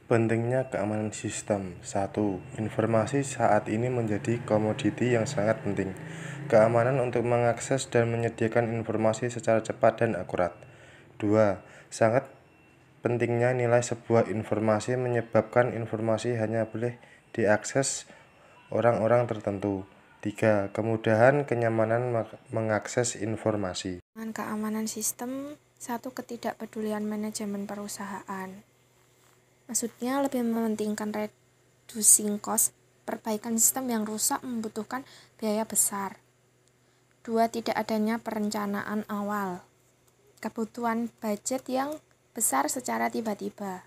Pentingnya keamanan sistem. 1. Informasi saat ini menjadi komoditi yang sangat penting. Keamanan untuk mengakses dan menyediakan informasi secara cepat dan akurat. 2. Sangat pentingnya nilai sebuah informasi menyebabkan informasi hanya boleh diakses orang-orang tertentu. 3. Kemudahan kenyamanan mengakses informasi. Keamanan sistem. 1. Ketidakpedulian manajemen perusahaan. Maksudnya lebih mementingkan reducing cost, perbaikan sistem yang rusak membutuhkan biaya besar. 2. Tidak adanya perencanaan awal, kebutuhan budget yang besar secara tiba-tiba.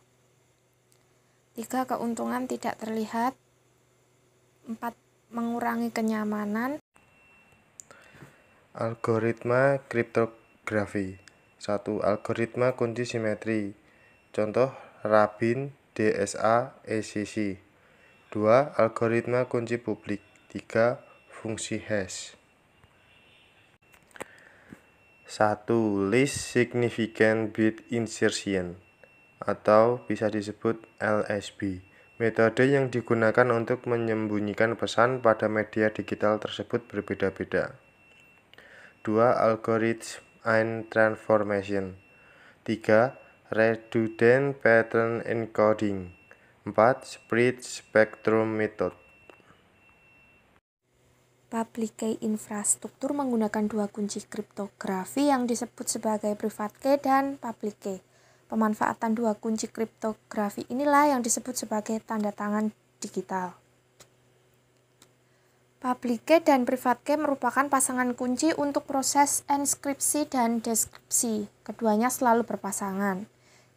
3. Keuntungan tidak terlihat. 4. Mengurangi kenyamanan. Algoritma kriptografi. 1. Algoritma kunci simetri. Contoh Rabin DSA ECC. 2. Algoritma kunci publik. 3. Fungsi hash. 1. Least Significant Bit Insertion atau bisa disebut LSB. Metode yang digunakan untuk menyembunyikan pesan pada media digital tersebut berbeda-beda. 2. Algorithm and Transformation. 3. Redundant Pattern Encoding. 4. Spread Spectrum Method. Public key infrastruktur menggunakan dua kunci kriptografi yang disebut sebagai private key dan public key. Pemanfaatan dua kunci kriptografi inilah yang disebut sebagai tanda tangan digital. Public key dan private key merupakan pasangan kunci untuk proses enskripsi dan deskripsi. Keduanya selalu berpasangan.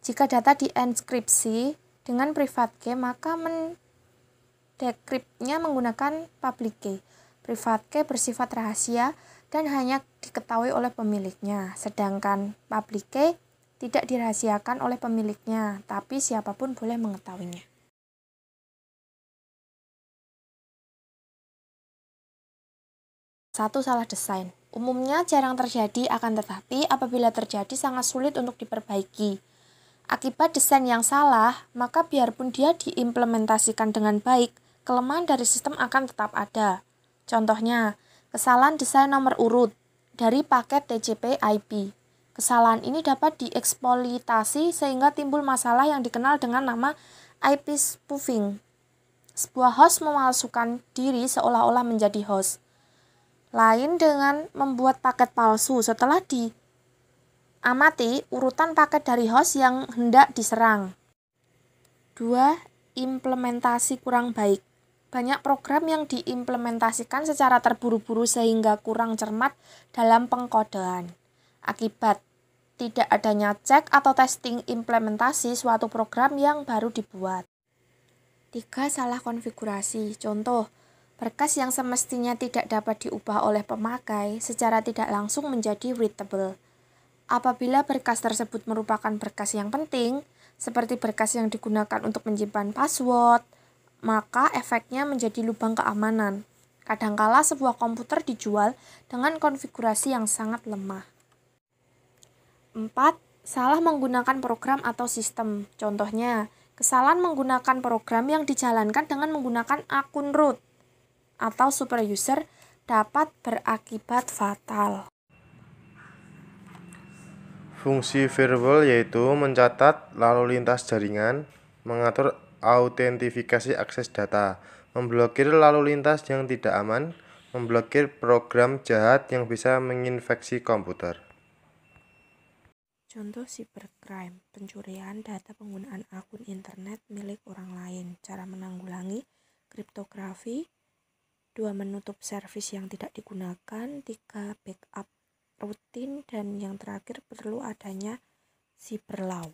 Jika data dienkripsi dengan private key, maka mendekriptnya menggunakan public key. Private key bersifat rahasia dan hanya diketahui oleh pemiliknya, sedangkan public key tidak dirahasiakan oleh pemiliknya, tapi siapapun boleh mengetahuinya. Satu, salah desain. Umumnya jarang terjadi, akan tetapi apabila terjadi sangat sulit untuk diperbaiki. Akibat desain yang salah, maka biarpun dia diimplementasikan dengan baik, kelemahan dari sistem akan tetap ada. Contohnya, kesalahan desain nomor urut dari paket TCP/IP. Kesalahan ini dapat dieksploitasi sehingga timbul masalah yang dikenal dengan nama IP spoofing. Sebuah host memalsukan diri seolah-olah menjadi host lain dengan membuat paket palsu. Setelah diamati urutan paket dari host yang hendak diserang. 2. Implementasi kurang baik. Banyak program yang diimplementasikan secara terburu-buru sehingga kurang cermat dalam pengkodean. Akibat tidak adanya cek atau testing implementasi suatu program yang baru dibuat. 3. Salah konfigurasi. Contoh, berkas yang semestinya tidak dapat diubah oleh pemakai secara tidak langsung menjadi readable. Apabila berkas tersebut merupakan berkas yang penting, seperti berkas yang digunakan untuk menyimpan password, maka efeknya menjadi lubang keamanan. Kadangkala sebuah komputer dijual dengan konfigurasi yang sangat lemah. 4. Salah menggunakan program atau sistem. Contohnya, kesalahan menggunakan program yang dijalankan dengan menggunakan akun root atau super user dapat berakibat fatal. Fungsi firewall yaitu mencatat lalu lintas jaringan, mengatur autentifikasi akses data, memblokir lalu lintas yang tidak aman, memblokir program jahat yang bisa menginfeksi komputer. Contoh cybercrime, pencurian data penggunaan akun internet milik orang lain. Cara menanggulangi kriptografi. 2. Menutup servis yang tidak digunakan. 3. Backup rutin. Dan yang terakhir perlu adanya cyberlaw.